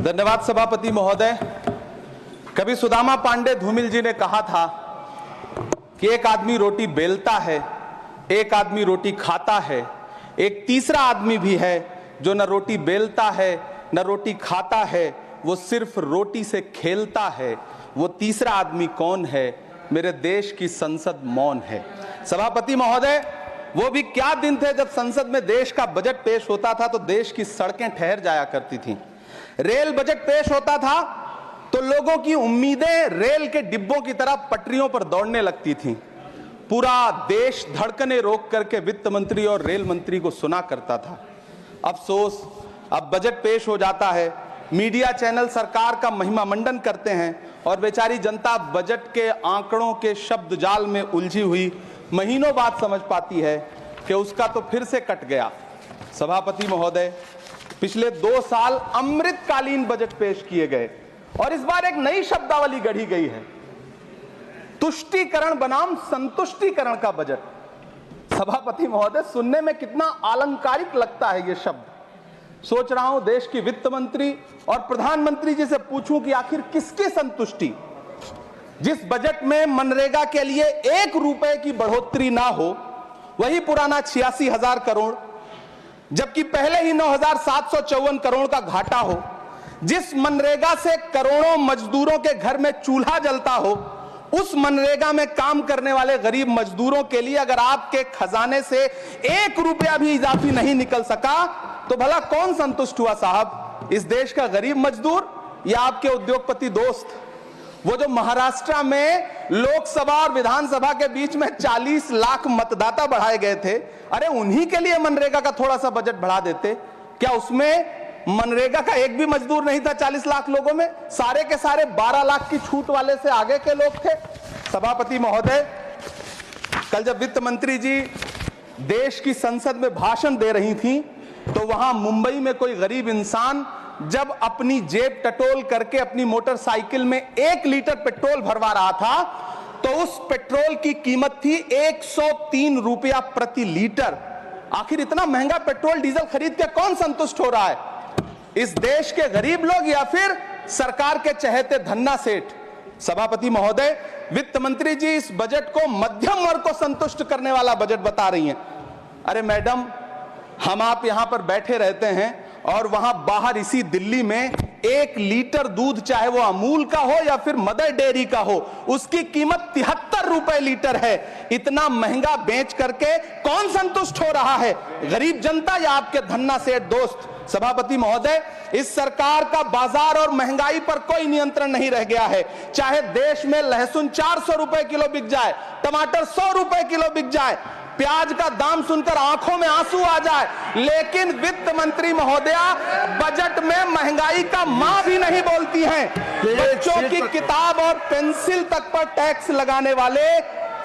धन्यवाद सभापति महोदय। कभी सुदामा पांडे धूमिल जी ने कहा था कि एक आदमी रोटी बेलता है, एक आदमी रोटी खाता है, एक तीसरा आदमी भी है जो न रोटी बेलता है न रोटी खाता है, वो सिर्फ रोटी से खेलता है। वो तीसरा आदमी कौन है? मेरे देश की संसद मौन है। सभापति महोदय, वो भी क्या दिन थे जब संसद में देश का बजट पेश होता था तो देश की सड़कें ठहर जाया करती थीं। रेल बजट पेश होता था तो लोगों की उम्मीदें रेल के डिब्बों की तरह पटरियों पर दौड़ने लगती थीं। पूरा देश धड़कने रोक करके वित्त मंत्री और रेल मंत्री को सुना करता था। अफसोस, अब बजट पेश हो जाता है, मीडिया चैनल सरकार का महिमा मंडन करते हैं और बेचारी जनता बजट के आंकड़ों के शब्द जाल में उलझी हुई महीनों बाद समझ पाती है कि उसका तो फिर से कट गया। सभापति महोदय, पिछले 2 साल अमृतकालीन बजट पेश किए गए और इस बार एक नई शब्दावली गढ़ी गई है, तुष्टीकरण बनाम संतुष्टीकरण का बजट। सभापति महोदय, सुनने में कितना अलंकारिक लगता है ये शब्द। सोच रहा हूं देश की वित्त मंत्री और प्रधानमंत्री जी से पूछूं कि आखिर किसकी संतुष्टि? जिस बजट में मनरेगा के लिए 1 रुपए की बढ़ोतरी ना हो, वही पुराना 86,000 करोड़, जबकि पहले ही 9,754 करोड़ का घाटा हो, जिस मनरेगा से करोड़ों मजदूरों के घर में चूल्हा जलता हो, उस मनरेगा में काम करने वाले गरीब मजदूरों के लिए अगर आपके खजाने से 1 रुपया भी इजाफी नहीं निकल सका तो भला कौन संतुष्ट हुआ साहब? इस देश का गरीब मजदूर या आपके उद्योगपति दोस्त? वो जो महाराष्ट्र में लोकसभा और विधानसभा के बीच में 40 लाख मतदाता बढ़ाए गए थे, अरे उन्हीं के लिए मनरेगा का थोड़ा सा बजट बढ़ा देते। क्या उसमें मनरेगा का एक भी मजदूर नहीं था? 40 लाख लोगों में सारे के सारे 12 लाख की छूट वाले से आगे के लोग थे। सभापति महोदय, कल जब वित्त मंत्री जी देश की संसद में भाषण दे रही थी तो वहां मुंबई में कोई गरीब इंसान जब अपनी जेब टटोल करके अपनी मोटरसाइकिल में 1 लीटर पेट्रोल भरवा रहा था तो उस पेट्रोल की कीमत थी 103 रुपया प्रति लीटर। आखिर इतना महंगा पेट्रोल डीजल खरीद के कौन संतुष्ट हो रहा है? इस देश के गरीब लोग या फिर सरकार के चहेते धन्ना सेठ? सभापति महोदय, वित्त मंत्री जी इस बजट को मध्यम वर्ग को संतुष्ट करने वाला बजट बता रही हैं। अरे मैडम, हम आप यहां पर बैठे रहते हैं और वहां बाहर इसी दिल्ली में 1 लीटर दूध, चाहे वो अमूल का हो या फिर मदर डेयरी का हो, उसकी कीमत 73 रुपए लीटर है। इतना महंगा बेच करके कौन संतुष्ट हो रहा है? गरीब जनता या आपके धन्ना सेठ दोस्त? सभापति महोदय, इस सरकार का बाजार और महंगाई पर कोई नियंत्रण नहीं रह गया है। चाहे देश में लहसुन 400 रुपए किलो बिक जाए, टमाटर 100 रुपए किलो बिक जाए, प्याज का दाम सुनकर आंखों में आंसू आ जाए, लेकिन वित्त मंत्री महोदया बजट में महंगाई का मां भी नहीं बोलती हैं। बच्चों की किताब और पेंसिल तक पर टैक्स लगाने वाले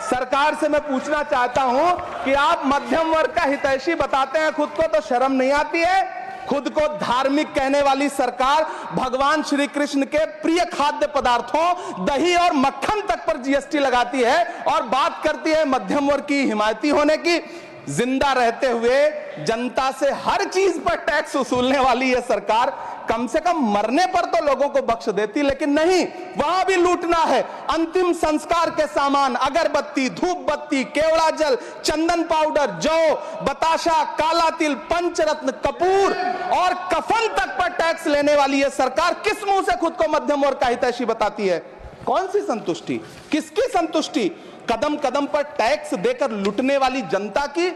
सरकार से मैं पूछना चाहता हूं कि आप मध्यम वर्ग का हितैषी बताते हैं, खुद को तो शर्म नहीं आती है? खुद को धार्मिक कहने वाली सरकार भगवान श्री कृष्ण के प्रिय खाद्य पदार्थों दही और मक्खन तक पर जीएसटी लगाती है और बात करती है मध्यम वर्ग की हिमायती होने की। जिंदा रहते हुए जनता से हर चीज पर टैक्स वसूलने वाली यह सरकार कम से कम मरने पर तो लोगों को बख्श देती, लेकिन नहीं, वहां भी लूटना है। अंतिम संस्कार के सामान, अगरबत्ती, धूप बत्ती, केवड़ा जल, चंदन पाउडर, जौ, बताशा, काला तिल, पंचरत्न, कपूर और कफन तक पर टैक्स लेने वाली यह सरकार किस मुंह से खुद को मध्यम वर्ग का हितैषी बताती है? कौन सी संतुष्टि? किसकी संतुष्टि? कदम कदम पर टैक्स देकर लूटने वाली जनता की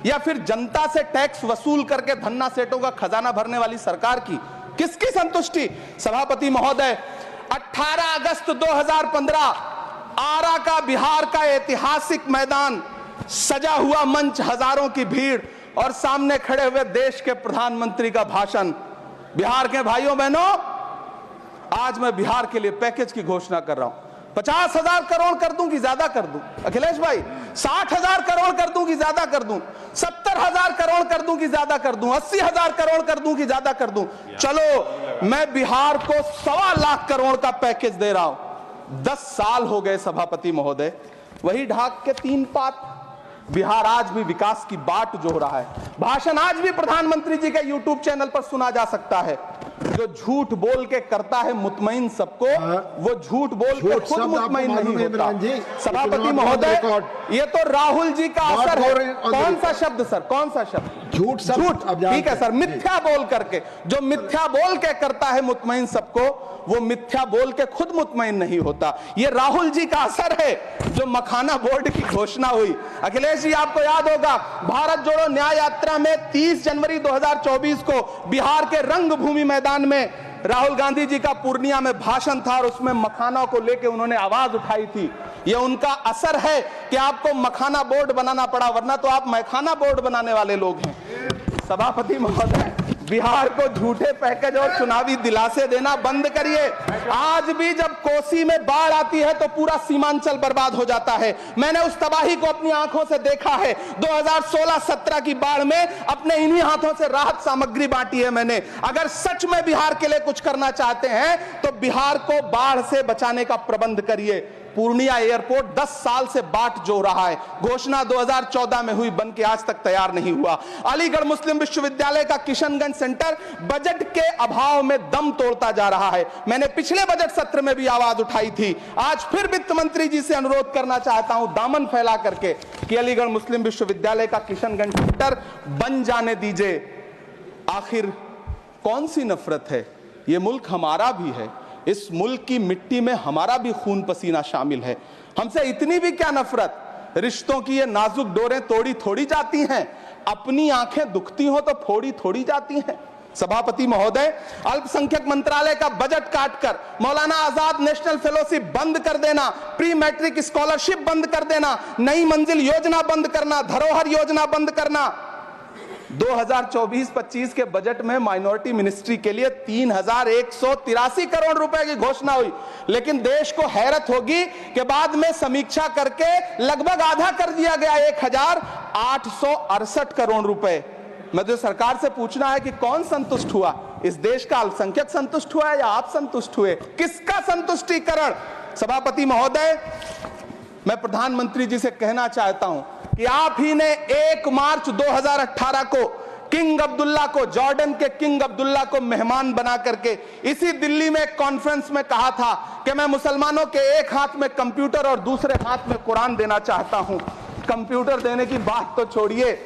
या फिर जनता से टैक्स वसूल करके धन्ना सेठों का खजाना भरने वाली सरकार की? किसकी संतुष्टि? सभापति महोदय, 18 अगस्त 2015 आरा का बिहार का ऐतिहासिक मैदान, सजा हुआ मंच, हजारों की भीड़ और सामने खड़े हुए देश के प्रधानमंत्री का भाषण। बिहार के भाइयों बहनों, आज मैं बिहार के लिए पैकेज की घोषणा कर रहा हूं। 50,000 करोड़ कर दूं कि ज्यादा कर दूं? अखिलेश भाई, 60,000 करोड़ कर दूं कि ज्यादा कर दूं? 70,000 करोड़ कर दूं कि ज्यादा कर दूं? 80,000 करोड़ कर दूं कि ज्यादा कर दूं? चलो, मैं बिहार को 1.25 लाख करोड़ का पैकेज दे रहा हूं। 10 साल हो गए सभापति महोदय, वही ढाक के 3 पात। बिहार आज भी विकास की बाट जोह रहा है। भाषण आज भी प्रधानमंत्री जी के यूट्यूब चैनल पर सुना जा सकता है। जो झूठ बोल के करता है मुतमईन सबको, वो झूठ बोल के खुद मुतमईन नहीं होता। सभापति महोदय, ये तो राहुल जी का असर है। कौन सा शब्द सर, कौन सा शब्द? झूठ। ठीक है सर, मिथ्या बोल करके, जो मिथ्या बोल के करता है मुतमईन सबको, वो मिथ्या बोल के खुद मुतमईन नहीं होता। ये राहुल जी का असर है। जो मखाना बोर्ड की घोषणा हुई, अखिलेश जी आपको याद होगा, भारत जोड़ो न्याय यात्रा में 30 जनवरी 2024 को बिहार के रंगभूमि मैदान में राहुल गांधी जी का पूर्णिया में भाषण था और उसमें मखाना को लेकर उन्होंने आवाज उठाई थी। यह उनका असर है कि आपको मखाना बोर्ड बनाना पड़ा, वरना तो आप मैखाना बोर्ड बनाने वाले लोग हैं। सभापति महोदय, बिहार को झूठे पैकेज और चुनावी दिलासे देना बंद करिए। आज भी जब कोसी में बाढ़ आती है तो पूरा सीमांचल बर्बाद हो जाता है। मैंने उस तबाही को अपनी आंखों से देखा है। 2016-17 की बाढ़ में अपने इन्हीं हाथों से राहत सामग्री बांटी है मैंने। अगर सच में बिहार के लिए कुछ करना चाहते हैं तो बिहार को बाढ़ से बचाने का प्रबंध करिए। पूर्णिया एयरपोर्ट 10 साल से बाट जो रहा है, घोषणा 2014 में हुई, बन के आज तक तैयार नहीं हुआ। अलीगढ़ मुस्लिम विश्वविद्यालय का किशनगंज सेंटर बजट के अभाव में दम तोड़ता जा रहा है। मैंने पिछले बजट सत्र में भी आवाज उठाई थी। आज फिर वित्त मंत्री जी से अनुरोध करना चाहता हूं, दामन फैला करके, कि अलीगढ़ मुस्लिम विश्वविद्यालय का किशनगंज सेंटर बन जाने दीजिए। आखिर कौन सी नफरत है? यह मुल्क हमारा भी है, इस मुल्क की मिट्टी में हमारा भी खून पसीना शामिल है। हमसे इतनी भी क्या नफरत? रिश्तों की ये नाजुक डोरें तोड़ी थोड़ी जाती हैं, अपनी आंखें दुखती हो तो फोड़ी थोड़ी जाती हैं। सभापति महोदय, अल्पसंख्यक मंत्रालय का बजट काटकर मौलाना आजाद नेशनल फेलोशिप बंद कर देना, प्री मैट्रिक स्कॉलरशिप बंद कर देना, नई मंजिल योजना बंद करना, धरोहर योजना बंद करना। 2024-25 के बजट में माइनॉरिटी मिनिस्ट्री के लिए 3183 करोड़ रुपए की घोषणा हुई, लेकिन देश को हैरत होगी कि बाद में समीक्षा करके लगभग आधा कर दिया गया, 1868 करोड़ रुपए। मुझे सरकार से पूछना है कि कौन संतुष्ट हुआ? इस देश का अल्पसंख्यक संतुष्ट हुआ है या आप संतुष्ट हुए? किसका संतुष्टिकरण? सभापति महोदय, मैं प्रधानमंत्री जी से कहना चाहता हूं कि आप ही ने 1 मार्च 2018 को किंग अब्दुल्ला को, जॉर्डन के किंग अब्दुल्ला को मेहमान बना करके इसी दिल्ली में एक कॉन्फ्रेंस में कहा था कि मैं मुसलमानों के एक हाथ में कंप्यूटर और दूसरे हाथ में कुरान देना चाहता हूं। कंप्यूटर देने की बात तो छोड़िए,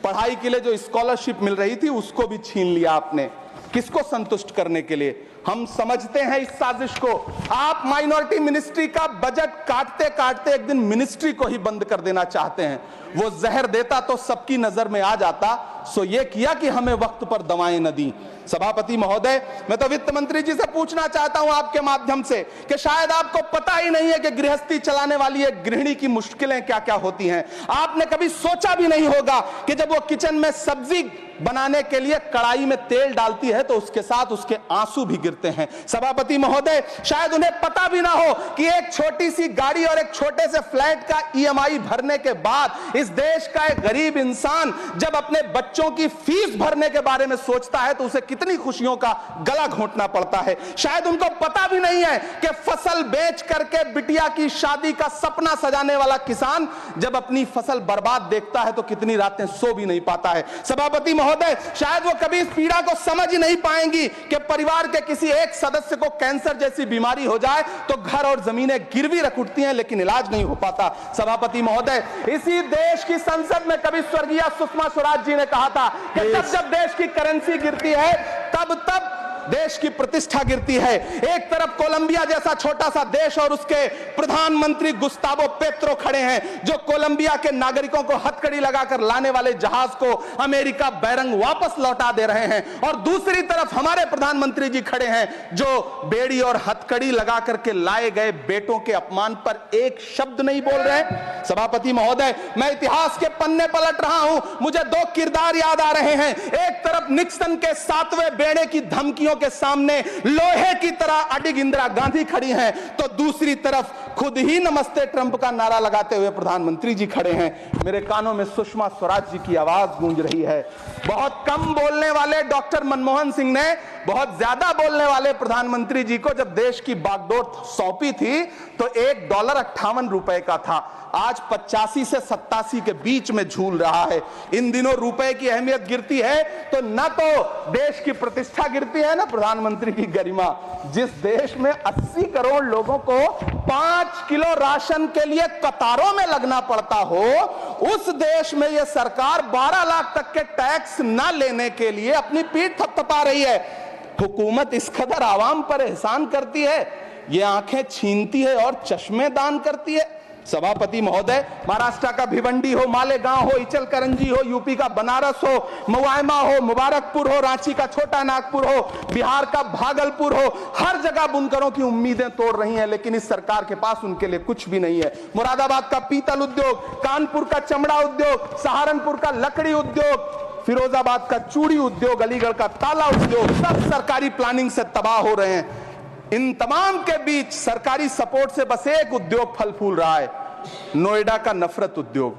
पढ़ाई के लिए जो स्कॉलरशिप मिल रही थी उसको भी छीन लिया आपने। किसको संतुष्ट करने के लिए? हम समझते हैं इस साजिश को। आप माइनॉरिटी मिनिस्ट्री का बजट काटते काटते एक दिन मिनिस्ट्री को ही बंद कर देना चाहते हैं। वो जहर देता तो सबकी नजर में आ जाता, सो ये किया कि हमें वक्त पर दवाएं न दी। सभापति महोदय, मैं तो वित्त मंत्री जी से पूछना चाहता हूं आपके माध्यम से कि शायद आपको पता ही नहीं है कि गृहस्थी चलाने वाली एक गृहिणी की मुश्किलें क्या क्या होती हैं। आपने कभी सोचा भी नहीं होगा कि जब वो किचन में सब्जी बनाने के लिए कढ़ाई में तेल डालती है तो उसके साथ उसके आंसू भी गिरते हैं। सभापति महोदय, शायद उन्हें पता भी ना हो कि एक छोटी सी गाड़ी और एक छोटे से फ्लैट का EMI भरने के बाद इस देश का एक गरीब इंसान जब अपने बच्चों की फीस भरने के बारे में सोचता है तो उसे कितनी खुशियों का गला घोंटना पड़ता है। शायद उनको पता भी नहीं है कि फसल बेच करके बिटिया की शादी का सपना सजाने वाला किसान जब अपनी फसल बर्बाद देखता है तो कितनी रातें सो भी नहीं पाता है। सभापति महोदय, शायद वो कभी इस पीड़ा को समझ ही नहीं पाएंगी कि परिवार के किसी एक सदस्य को कैंसर जैसी बीमारी हो जाए तो घर और जमीनें गिरवी रख उठती हैं लेकिन इलाज नहीं हो पाता। सभापति महोदय, इसी देश की संसद में कभी स्वर्गीय सुषमा स्वराज जी ने कहा था कि जब देश की करेंसी गिरती है तब देश की प्रतिष्ठा गिरती है। एक तरफ कोलंबिया जैसा छोटा सा देश और उसके प्रधानमंत्री गुस्तावो पेत्रो खड़े हैं जो कोलंबिया के नागरिकों को हथकड़ी लगाकर लाने वाले जहाज को अमेरिका बैरंग वापस लौटा दे रहे हैं, और दूसरी तरफ हमारे प्रधानमंत्री जी खड़े हैं जो बेड़ी और हथकड़ी लगा करके लाए गए बेटों के अपमान पर एक शब्द नहीं बोल रहे। सभापति महोदय, मैं इतिहास के पन्ने पलट रहा हूं, मुझे 2 किरदार याद आ रहे हैं। एक तरफ निक्सन के 7वें बेड़े की धमकियों के सामने लोहे की तरह अडिग इंदिरा गांधी खड़ी हैं, तो दूसरी तरफ खुद ही नमस्ते ट्रंप का नारा लगाते हुए प्रधानमंत्री जी खड़े हैं। मेरे कानों में सुषमा स्वराज जी की आवाज गूंज रही है। बहुत कम बोलने वाले डॉक्टर मनमोहन सिंह ने बहुत ज्यादा बोलने वाले प्रधानमंत्री जी को जब देश की बागडोर सौंपी थी तो $1 58 का था। आज 85 से 87 के बीच में झूल रहा है। इन दिनों रुपए की अहमियत गिरती है तो न तो देश की प्रतिष्ठा गिरती है, ना प्रधानमंत्री की गरिमा। जिस देश में 80 करोड़ लोगों को 5 किलो राशन के लिए कतारों में लगना पड़ता हो, उस देश में यह सरकार 12 लाख तक के टैक्स न लेने के लिए अपनी पीठ थपथपा रही है। हुकूमत इस कदर आवाम पर एहसान करती है, ये आंखें छीनती है और चश्मे दान करती है। सभापति महोदय, महाराष्ट्र का भिवंडी हो, मालेगांव हो, इचल करंजी हो, यूपी का बनारस हो, मुआयमा हो, मुबारकपुर हो, रांची का छोटा नागपुर हो, बिहार का भागलपुर हो, हर जगह बुनकरों की उम्मीदें तोड़ रही हैं, लेकिन इस सरकार के पास उनके लिए कुछ भी नहीं है। मुरादाबाद का पीतल उद्योग, कानपुर का चमड़ा उद्योग, सहारनपुर का लकड़ी उद्योग, फिरोजाबाद का चूड़ी उद्योग, अलीगढ़ का ताला उद्योग, सब सरकारी प्लानिंग से तबाह हो रहे हैं। इन तमाम के बीच सरकारी सपोर्ट से बस एक उद्योग फल फूल रहा है, नोएडा का नफरत उद्योग।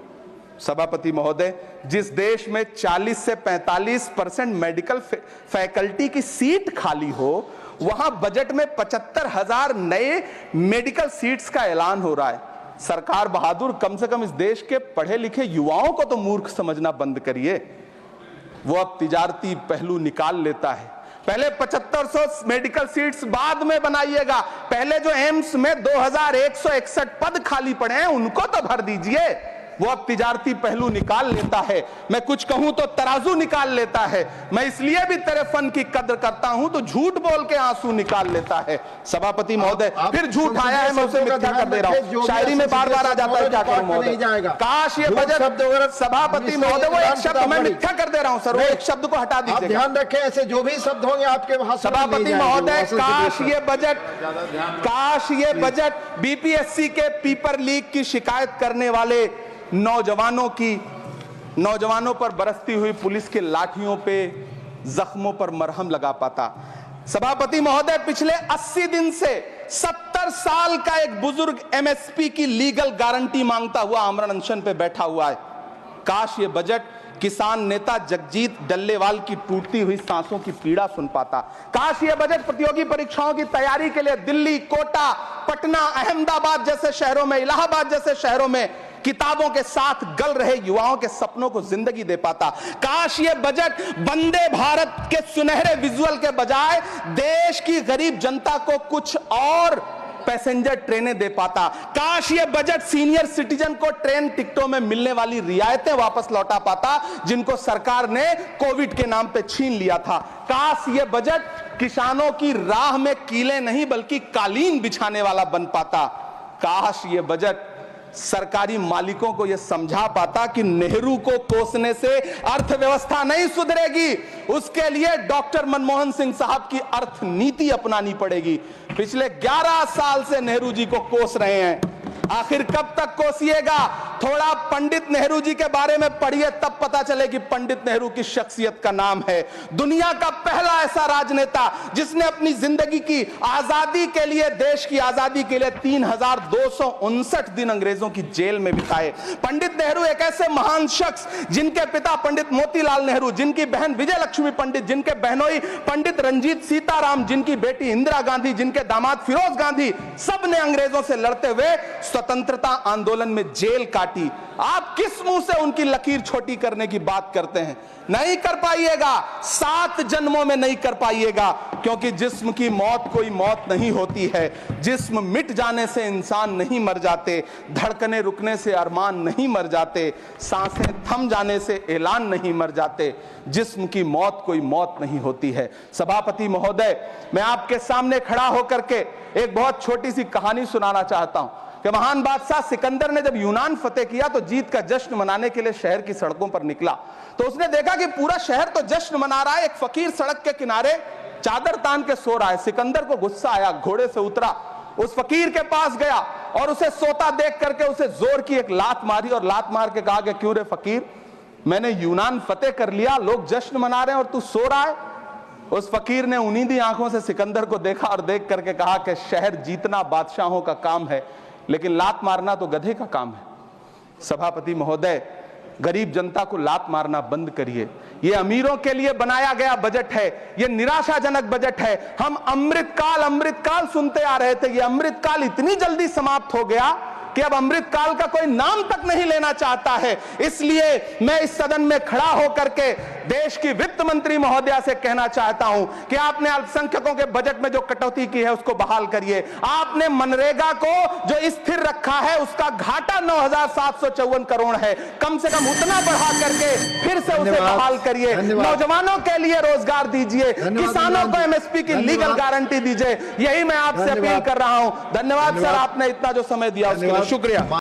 सभापति महोदय, जिस देश में 40 से 45% मेडिकल फैकल्टी की सीट खाली हो, वहां बजट में 75,000 नए मेडिकल सीट्स का ऐलान हो रहा है। सरकार बहादुर, कम से कम इस देश के पढ़े लिखे युवाओं को तो मूर्ख समझना बंद करिए। वो अब तिजारती पहलू निकाल लेता है। पहले 7500 मेडिकल सीट्स बाद में बनाइएगा, पहले जो एम्स में 2161 पद खाली पड़े हैं उनको तो भर दीजिए। वो अब तिजारती पहलू निकाल लेता है। मैं कुछ कहूं तो तराजू निकाल लेता है। मैं इसलिए भी तेरे फन की कद्र करता हूं तो झूठ बोल के आंसू निकाल लेता है। सभापति महोदय, फिर झूठ आया है, मैं उसे मिथ्या कर दे रहा हूं। शायरी में बार बार आ जाता है, क्या करूं महोदय। काश ये बजट, सभापति महोदय, वो एक शब्द मैं मिथ्या कर दे रहा हूं सर, वो एक शब्द को हटा दीजिए। ध्यान रखें, ऐसे जो भी शब्द होंगे आपके वहां। सभापति महोदय, काश ये बजट बीपीएससी के पेपर लीक की शिकायत करने वाले नौजवानों पर बरसती हुई पुलिस के लाठियों पे, जख्मों पर मरहम लगा पाता। सभापति महोदय, पिछले 80 दिन से 70 साल का एक बुजुर्ग एमएसपी की लीगल गारंटी मांगता हुआ आमरण अनशन पे बैठा हुआ है। काश ये बजट किसान नेता जगजीत डल्लेवाल की टूटती हुई सांसों की पीड़ा सुन पाता। काश ये बजट प्रतियोगी परीक्षाओं की तैयारी के लिए दिल्ली, कोटा, पटना, अहमदाबाद जैसे शहरों में, इलाहाबाद जैसे शहरों में किताबों के साथ गल रहे युवाओं के सपनों को जिंदगी दे पाता। काश ये बजट वंदे भारत के सुनहरे विजुअल के बजाय देश की गरीब जनता को कुछ और पैसेंजर ट्रेनें दे पाता। काश ये बजट सीनियर सिटीजन को ट्रेन टिकटों में मिलने वाली रियायतें वापस लौटा पाता, जिनको सरकार ने कोविड के नाम पे छीन लिया था। काश ये बजट किसानों की राह में कीले नहीं बल्कि कालीन बिछाने वाला बन पाता। काश ये बजट सरकारी मालिकों को यह समझा पाता कि नेहरू को कोसने से अर्थव्यवस्था नहीं सुधरेगी, उसके लिए डॉक्टर मनमोहन सिंह साहब की अर्थ नीति अपनानी पड़ेगी। पिछले 11 साल से नेहरू जी को कोस रहे हैं, आखिर कब तक कोसिएगा? थोड़ा पंडित नेहरू जी के बारे में पढ़िए, तब पता चले कि पंडित नेहरू की शख्सियत का नाम है। दुनिया का पहला ऐसा राजनेता जिसने अपनी जिंदगी की आजादी के लिए, देश की आजादी के लिए 3259 दिन अंग्रेजों की जेल में बिताए। पंडित नेहरू एक ऐसे महान शख्स जिनके पिता पंडित मोतीलाल नेहरू, जिनकी बहन विजय लक्ष्मी पंडित, जिनके बहनोई पंडित रंजीत सीताराम, जिनकी बेटी इंदिरा गांधी, जिनके दामाद फिरोज गांधी, सब ने अंग्रेजों से लड़ते हुए स्वतंत्रता आंदोलन में जेल काटी। आप किस मुंह से उनकी लकीर छोटी करने की बात करते हैं? नहीं कर पाइएगा, 7 जन्मों में नहीं कर पाइएगा, क्योंकि जिस्म की मौत कोई मौत नहीं होती है। जिस्म मिट जाने से इंसान नहीं मर जाते, धड़कने रुकने से अरमान नहीं मर जाते, सांसें थम जाने से ऐलान नहीं मर जाते। जिस्म की मौत कोई मौत नहीं होती है। सभापति महोदय, मैं आपके सामने खड़ा होकर के एक बहुत छोटी सी कहानी सुनाना चाहता हूं कि महान बादशाह सिकंदर ने जब यूनान फतेह किया तो जीत का जश्न मनाने के लिए शहर की सड़कों पर निकला, तो उसने देखा कि पूरा शहर तो जश्न मना रहा है, एक फकीर सड़क के किनारे चादर तान के सो रहा है। सिकंदर को गुस्सा आया, घोड़े से उतरा, उस फकीर के पास गया और उसे सोता देख करके उसे जोर की एक लात मारी और लात मार के कहा कि क्यों रे फकीर, मैंने यूनान फतेह कर लिया, लोग जश्न मना रहे हैं और तू सो रहा है। उस फकीर ने उन्नीदी आंखों से सिकंदर को देखा और देख करके कहा कि शहर जीतना बादशाहों का काम है, लेकिन लात मारना तो गधे का काम है। सभापति महोदय, गरीब जनता को लात मारना बंद करिए। यह अमीरों के लिए बनाया गया बजट है, यह निराशाजनक बजट है। हम अमृतकाल सुनते आ रहे थे, यह अमृतकाल इतनी जल्दी समाप्त हो गया कि अब अमृत काल का कोई नाम तक नहीं लेना चाहता है। इसलिए मैं इस सदन में खड़ा होकर के देश की वित्त मंत्री महोदया से कहना चाहता हूं कि आपने अल्पसंख्यकों के बजट में जो कटौती की है उसको बहाल करिए। आपने मनरेगा को जो स्थिर रखा है उसका घाटा 9,754 करोड़ है, कम से कम उतना बढ़ा करके फिर से उसे बहाल करिए। नौजवानों के लिए रोजगार दीजिए, किसानों को एमएसपी की लीगल गारंटी दीजिए। यही मैं आपसे अपील कर रहा हूं। धन्यवाद सर, आपने इतना जो समय दिया उसके लिए शुक्रिया।